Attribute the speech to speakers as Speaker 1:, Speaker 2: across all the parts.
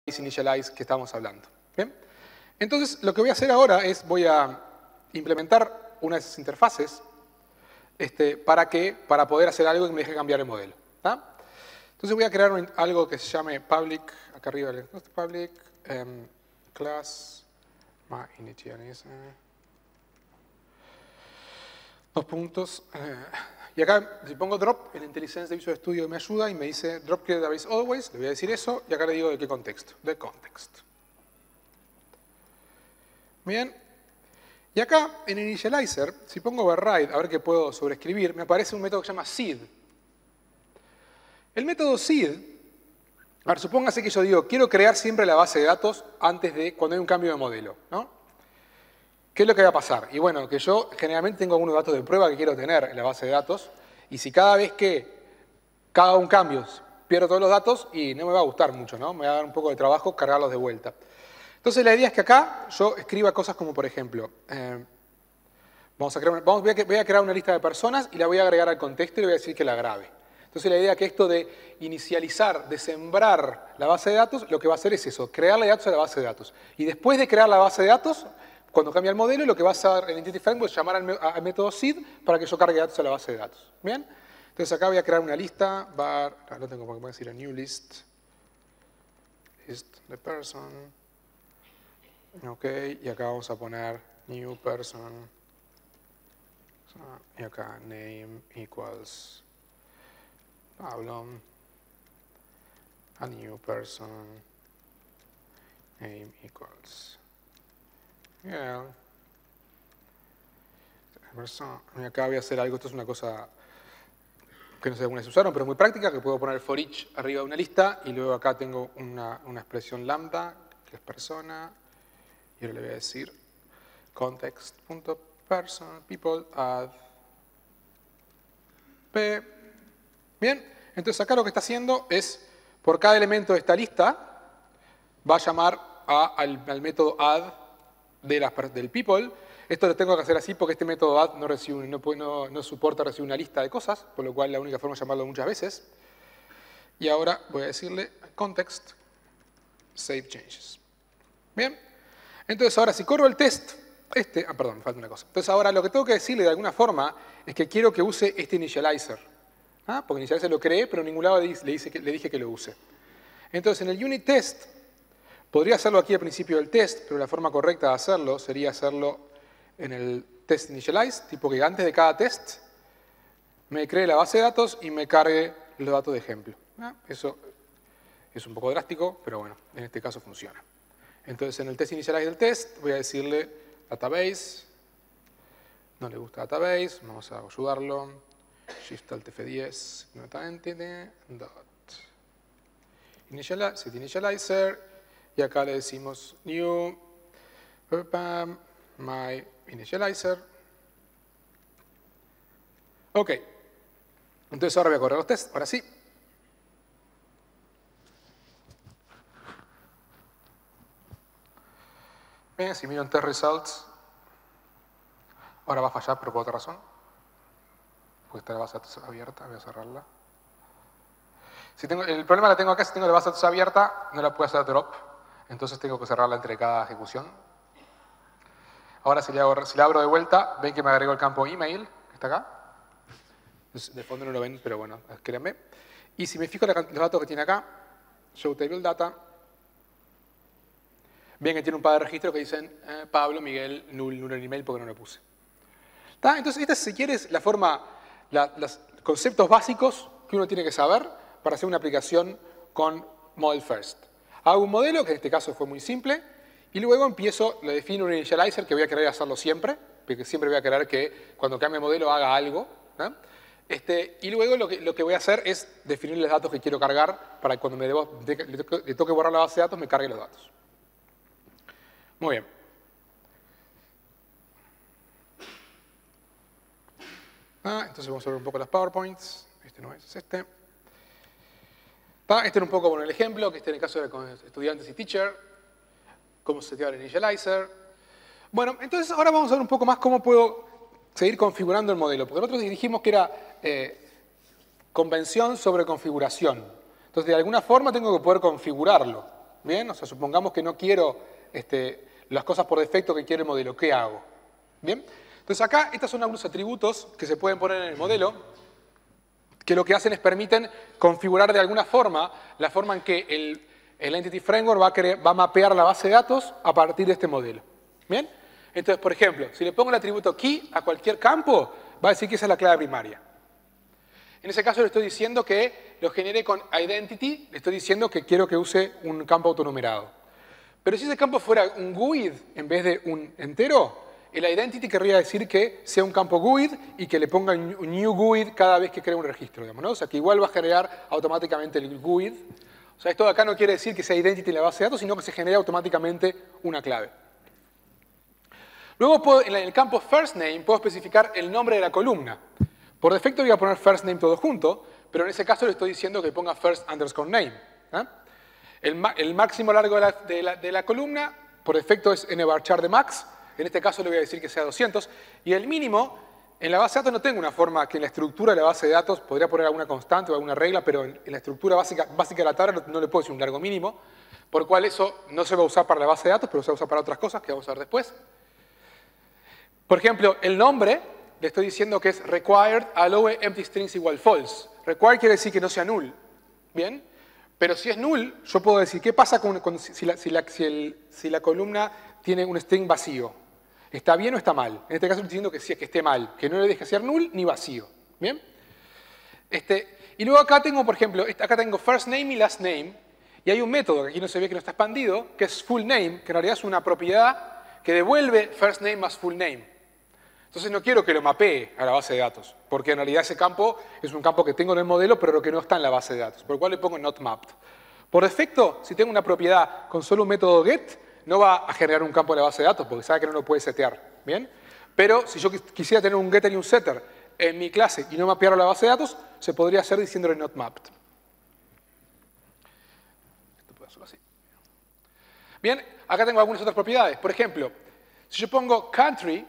Speaker 1: initialize que estábamos hablando. ¿Bien? Entonces, lo que voy a hacer ahora es, voy a implementar una de esas interfaces para poder hacer algo que me deje cambiar el modelo. ¿Tá? Entonces voy a crear algo que se llame public, acá arriba, public, class, myInitializer, dos puntos. Y acá, si pongo drop, el IntelliSense de Visual Studio me ayuda y me dice drop create database always, le voy a decir eso, y acá le digo de qué contexto, de context. Bien. Y acá, en Initializer, si pongo override, a ver qué puedo sobreescribir, me aparece un método que se llama seed. El método seed, a ver, supóngase que yo digo, quiero crear siempre la base de datos antes de cuando hay un cambio de modelo, ¿no? ¿Qué es lo que va a pasar? Y bueno, que yo generalmente tengo algunos datos de prueba que quiero tener en la base de datos, y si cada vez que haga un cambio pierdo todos los datos, y no me va a gustar mucho, ¿no? Me va a dar un poco de trabajo cargarlos de vuelta. Entonces la idea es que acá yo escriba cosas como, por ejemplo, voy a crear una lista de personas y la voy a agregar al contexto y le voy a decir que la grabe. Entonces la idea es que esto de inicializar, de sembrar la base de datos, lo que va a hacer es eso, crearle datos a la base de datos. Y después de crear la base de datos, cuando cambia el modelo, lo que va a hacer el Entity Framework es llamar al método seed para que yo cargue datos a la base de datos. ¿Bien? Entonces acá voy a crear una lista, no tengo por qué decir a new list, list the person, ok, y acá vamos a poner new person, y acá name equals Pablo, a new person, name equals yeah. Y acá voy a hacer algo, esto es una cosa que no sé algunas usaron, pero es muy práctica, que puedo poner for each arriba de una lista, y luego acá tengo una expresión lambda, que es persona, y ahora le voy a decir context.person, people, add p. Bien, entonces acá lo que está haciendo es, por cada elemento de esta lista, va a llamar al método add del people. Esto lo tengo que hacer así porque este método add no soporta recibir una lista de cosas, por lo cual la única forma es llamarlo muchas veces. Y ahora voy a decirle context, save changes. Bien, entonces ahora si corro el test, perdón, me falta una cosa. Entonces ahora lo que tengo que decirle de alguna forma es que quiero que use este initializer. Porque inicializer lo creé, pero en ningún lado le dije que lo use. Entonces en el unit test, podría hacerlo aquí al principio del test, pero la forma correcta de hacerlo sería hacerlo en el test initialize, tipo que antes de cada test me cree la base de datos y me cargue los datos de ejemplo. Eso es un poco drástico, pero bueno, en este caso funciona. Entonces en el test initialize del test voy a decirle database, no le gusta database, vamos a ayudarlo, shift alt F10, nota entity, dot set initializer, y acá le decimos new my initializer. Ok, entonces ahora voy a correr los tests, ahora sí. Bien, si miro en test results, ahora va a fallar, pero por otra razón. Porque está la base de datos abierta, voy a cerrarla. El problema la tengo acá, si tengo la base de datos abierta, no la puedo hacer drop, entonces tengo que cerrarla entre cada ejecución. Ahora si la abro de vuelta, ven que me agregó el campo email, que está acá. De fondo no lo ven, pero bueno, créanme. Y si me fijo en los datos que tiene acá, show table data, ven que tiene un par de registros que dicen Pablo, Miguel, null en email porque no lo puse. ¿Tá? Entonces esta, si quieres, la forma, los conceptos básicos que uno tiene que saber para hacer una aplicación con Model First. Hago un modelo, que en este caso fue muy simple, y luego le defino un initializer que voy a querer hacerlo siempre, porque siempre voy a querer que cuando cambie el modelo haga algo. ¿No? Y luego lo que voy a hacer es definir los datos que quiero cargar para que cuando le toque borrar la base de datos me cargue los datos. Muy bien. Entonces vamos a ver un poco las PowerPoints. Este no es este. Este era un poco el ejemplo, que en el caso de con estudiantes y teacher, cómo se seteaba el initializer. Bueno, entonces ahora vamos a ver un poco más cómo puedo seguir configurando el modelo. Porque nosotros dijimos que era convención sobre configuración. Entonces, de alguna forma tengo que poder configurarlo. ¿Bien? O sea, supongamos que no quiero las cosas por defecto que quiere el modelo. ¿Qué hago? ¿Bien? Entonces acá, estos son algunos atributos que se pueden poner en el modelo que lo que hacen es permiten configurar de alguna forma la forma en que el Entity Framework va a mapear la base de datos a partir de este modelo. ¿Bien? Entonces, por ejemplo, si le pongo el atributo key a cualquier campo, va a decir que esa es la clave primaria. En ese caso le estoy diciendo que lo genere con identity, le estoy diciendo que quiero que use un campo autonumerado. Pero si ese campo fuera un GUID en vez de un entero, el identity querría decir que sea un campo GUID y que le ponga un new GUID cada vez que crea un registro, digamos, ¿no? O sea, que igual va a generar automáticamente el GUID. O sea, esto de acá no quiere decir que sea identity en la base de datos, sino que se genera automáticamente una clave. Luego, en el campo first name, puedo especificar el nombre de la columna. Por defecto voy a poner first name todo junto, pero en ese caso le estoy diciendo que ponga first underscore name. El máximo largo de la columna, por defecto es nvarchar de max. En este caso le voy a decir que sea 200. Y el mínimo, en la base de datos no tengo una forma que en la estructura de la base de datos podría poner alguna constante o alguna regla, pero en la estructura básica de la tabla no le puedo decir un largo mínimo, por lo cual eso no se va a usar para la base de datos, pero se va a usar para otras cosas que vamos a ver después. Por ejemplo, el nombre, le estoy diciendo que es required allow empty strings igual false. Required quiere decir que no sea null. ¿Bien? Pero si es null, yo puedo decir, ¿qué pasa si la columna tiene un string vacío? ¿Está bien o está mal? En este caso estoy diciendo que sí, que esté mal, que no le deje ser null ni vacío. ¿Bien? Y luego acá tengo, por ejemplo, acá tengo first name y last name, y hay un método que aquí no se ve que no está expandido, que es full name, que en realidad es una propiedad que devuelve first name más full name. Entonces no quiero que lo mapee a la base de datos, porque en realidad ese campo es un campo que tengo en el modelo, pero que no está en la base de datos, por lo cual le pongo not mapped. Por defecto, si tengo una propiedad con solo un método get, no va a generar un campo de la base de datos, porque sabe que no lo puede setear. ¿Bien? Pero si yo quisiera tener un getter y un setter en mi clase y no mapear a la base de datos, se podría hacer diciéndole not mapped. Esto puedo hacerlo así. Bien, acá tengo algunas otras propiedades. Por ejemplo, si yo pongo country,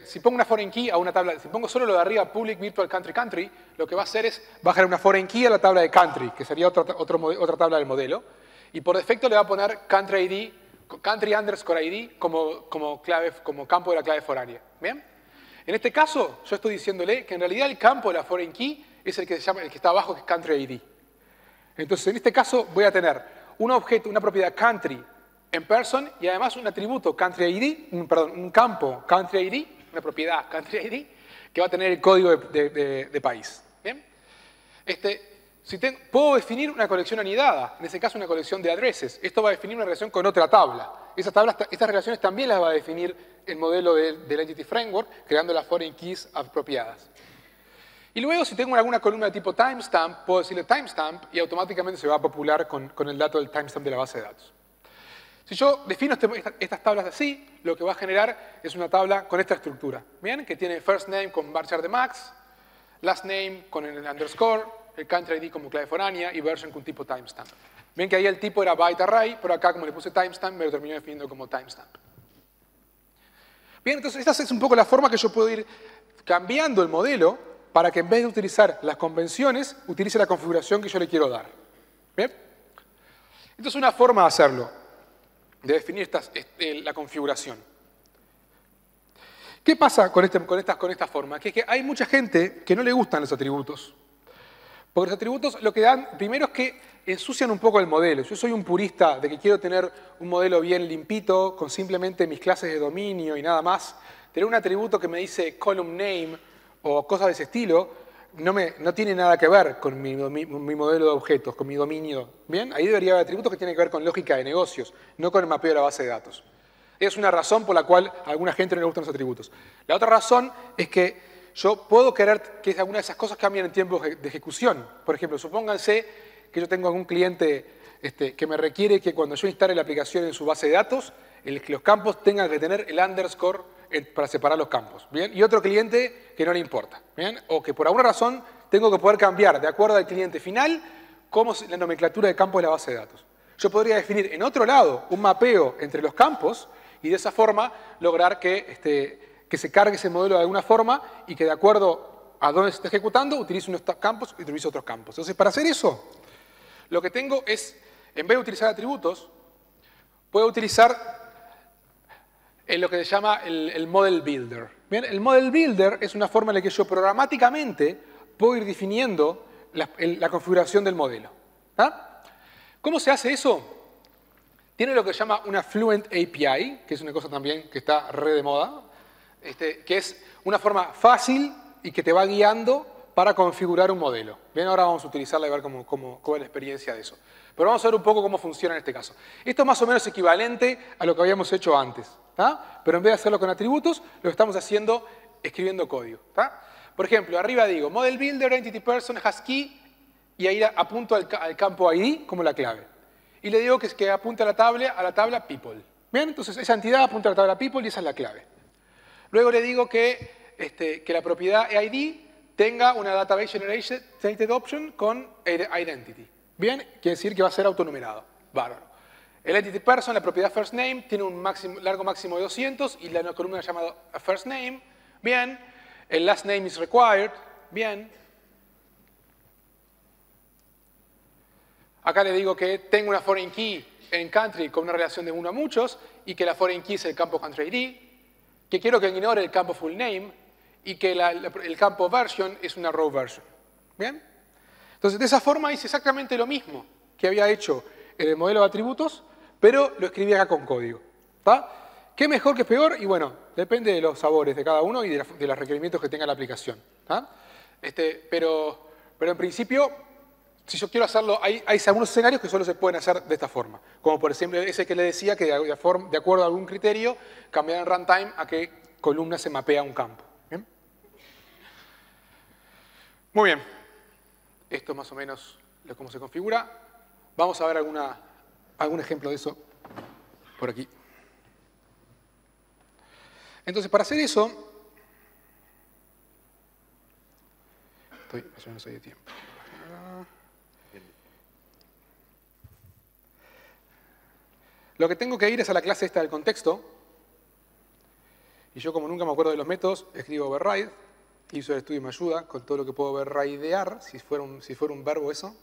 Speaker 1: si pongo una foreign key a una tabla, si pongo solo lo de arriba, public virtual country country, lo que va a hacer es bajar una foreign key a la tabla de country, que sería otra tabla del modelo, y por defecto le va a poner country underscore ID como campo de la clave foránea. ¿Bien? En este caso, yo estoy diciéndole que en realidad el campo de la foreign key es el que está abajo, que es country ID. Entonces, en este caso voy a tener un objeto, una propiedad country en person y además un atributo country ID, un campo country ID, una propiedad country ID, que va a tener el código de país. ¿Bien? Puedo definir una colección anidada, en ese caso una colección de addresses. Esto va a definir una relación con otra tabla. Estas relaciones también las va a definir el modelo del Entity Framework, creando las foreign keys apropiadas. Y luego, si tengo alguna columna de tipo timestamp, puedo decirle timestamp y automáticamente se va a popular con el dato del timestamp de la base de datos. Si yo defino estas tablas así, lo que va a generar es una tabla con esta estructura, ¿bien? Que tiene first name con varchar de max, last name con el underscore, el country ID como clave foránea y version con tipo timestamp. Ven que ahí el tipo era byte array, pero acá como le puse timestamp me lo terminó definiendo como timestamp. Bien, entonces esta es un poco la forma que yo puedo ir cambiando el modelo para que en vez de utilizar las convenciones, utilice la configuración que yo le quiero dar. ¿Bien? Esta es una forma de hacerlo, de definir la configuración. ¿Qué pasa con esta forma? Que hay mucha gente que no le gustan los atributos. Porque los atributos lo que dan, primero es que ensucian un poco el modelo. Yo soy un purista de que quiero tener un modelo bien limpito, con simplemente mis clases de dominio y nada más. Tener un atributo que me dice column name o cosas de ese estilo, no tiene nada que ver con mi modelo de objetos, con mi dominio. ¿Bien? Ahí debería haber atributos que tienen que ver con lógica de negocios, no con el mapeo de la base de datos. Es una razón por la cual a alguna gente no le gustan los atributos. La otra razón es que yo puedo querer que alguna de esas cosas cambien en tiempos de ejecución. Por ejemplo, supónganse que yo tengo algún cliente que me requiere que cuando yo instale la aplicación en su base de datos, los campos tengan que tener el underscore para separar los campos. ¿Bien? Y otro cliente que no le importa. ¿Bien? O que por alguna razón tengo que poder cambiar, de acuerdo al cliente final, cómo es la nomenclatura de campos de la base de datos. Yo podría definir en otro lado un mapeo entre los campos y de esa forma lograr que se cargue ese modelo de alguna forma y que de acuerdo a dónde se está ejecutando, utilice unos campos y utilice otros campos. Entonces, para hacer eso, lo que tengo es en vez de utilizar atributos, puedo utilizar lo que se llama el Model Builder. Bien, el Model Builder es una forma en la que yo programáticamente puedo ir definiendo la configuración del modelo. ¿Ah? ¿Cómo se hace eso? Tiene lo que se llama una Fluent API, que es una cosa también que está re de moda, que es una forma fácil y que te va guiando para configurar un modelo. Bien, ahora vamos a utilizarla y ver cómo es la experiencia de eso. Pero vamos a ver un poco cómo funciona en este caso. Esto es más o menos equivalente a lo que habíamos hecho antes. ¿Tá? Pero en vez de hacerlo con atributos, lo estamos haciendo escribiendo código. ¿Tá? Por ejemplo, arriba digo Model Builder, Entity Person, has key, y ahí apunto al campo ID como la clave. Y le digo que apunte a la tabla People. Bien, entonces esa entidad apunta a la tabla People y esa es la clave. Luego le digo que la propiedad ID tenga una Database Generated Option con Identity. Bien, quiere decir que va a ser autonumerado. Bárbaro. El Entity Person, la propiedad First Name, tiene un largo máximo de 200 y la columna llamada First Name. Bien. El Last Name is Required. Bien. Acá le digo que tengo una Foreign Key en Country con una relación de 1 a muchos y que la Foreign Key es el campo Country ID. Que quiero que ignore el campo Full Name y que el campo Version es una Row Version. ¿Bien? Entonces, de esa forma hice exactamente lo mismo que había hecho en el modelo de atributos, pero lo escribí acá con código. ¿Tá? ¿Qué mejor, qué peor? Y bueno, depende de los sabores de cada uno y de los requerimientos que tenga la aplicación. ¿Tá? Pero en principio, si yo quiero hacerlo, hay algunos escenarios que solo se pueden hacer de esta forma. Como por ejemplo ese que le decía que de acuerdo a algún criterio, cambiar en runtime a qué columna se mapea un campo. ¿Bien? Muy bien. Esto es más o menos cómo se configura. Vamos a ver algún ejemplo de eso por aquí. Entonces, para hacer eso, estoy más o menos ahí de tiempo. Lo que tengo que ir es a la clase esta del contexto. Y yo, como nunca me acuerdo de los métodos, escribo override. Hizo el estudio y me ayuda con todo lo que puedo overridear, si fuera un verbo eso.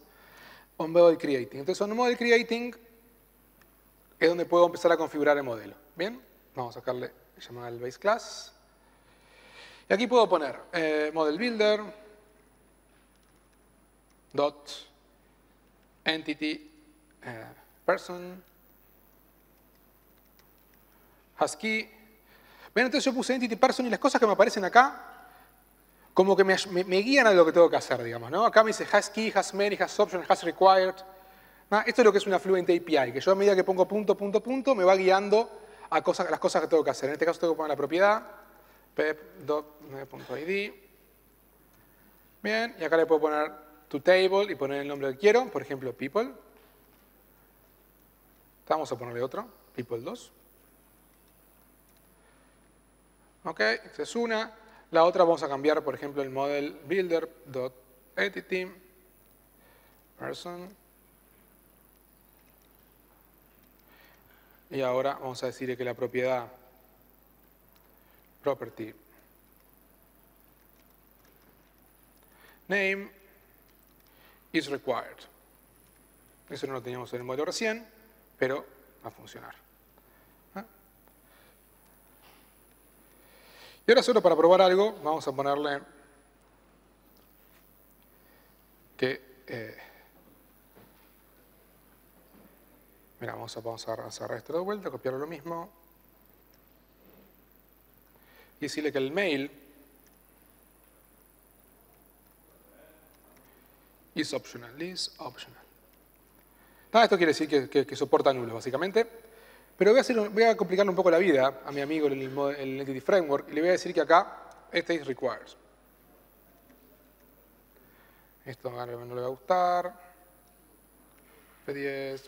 Speaker 1: On model creating. Entonces, on model creating es donde puedo empezar a configurar el modelo. ¿Bien? Vamos a sacarle llamada al base class. Y aquí puedo poner model builder dot entity person has key. Bien, entonces yo puse entity person y las cosas que me aparecen acá como que me guían a lo que tengo que hacer, digamos, ¿no? Acá me dice has key, has many, has option, has required. ¿No? Esto es lo que es una Fluent API, que yo a medida que pongo punto, punto, punto, me va guiando a las cosas que tengo que hacer. En este caso tengo que poner la propiedad, pep.id. Bien, y acá le puedo poner to table y poner el nombre que quiero, por ejemplo, people. Vamos a ponerle otro, people 2. Ok, esta es una. La otra vamos a cambiar, por ejemplo, el model builder.entity person. Y ahora vamos a decirle que la propiedad property name is required. Eso no lo teníamos en el modelo recién, pero va a funcionar. Y ahora solo para probar algo, vamos a ponerle que... mira, vamos a cerrar esto de vuelta, copiarlo lo mismo. Y decirle que el mail is optional. Esto quiere decir que soporta nulos, básicamente. Pero voy a complicarle un poco la vida a mi amigo el Entity Framework y le voy a decir que acá este is requires. Esto no le va a gustar. P10.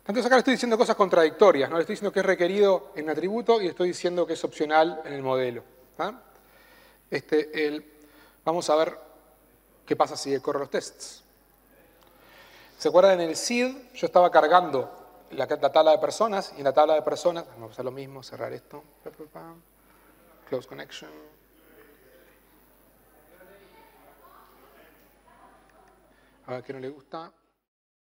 Speaker 1: Entonces acá le estoy diciendo cosas contradictorias, ¿no? Le estoy diciendo que es requerido en un atributo y le estoy diciendo que es opcional en el modelo. ¿Ah? Vamos a ver qué pasa si corro los tests. ¿Se acuerdan? En el seed yo estaba cargando la tabla de personas y en la tabla de personas, vamos a hacer lo mismo, cerrar esto. Close connection. A ver qué no le gusta.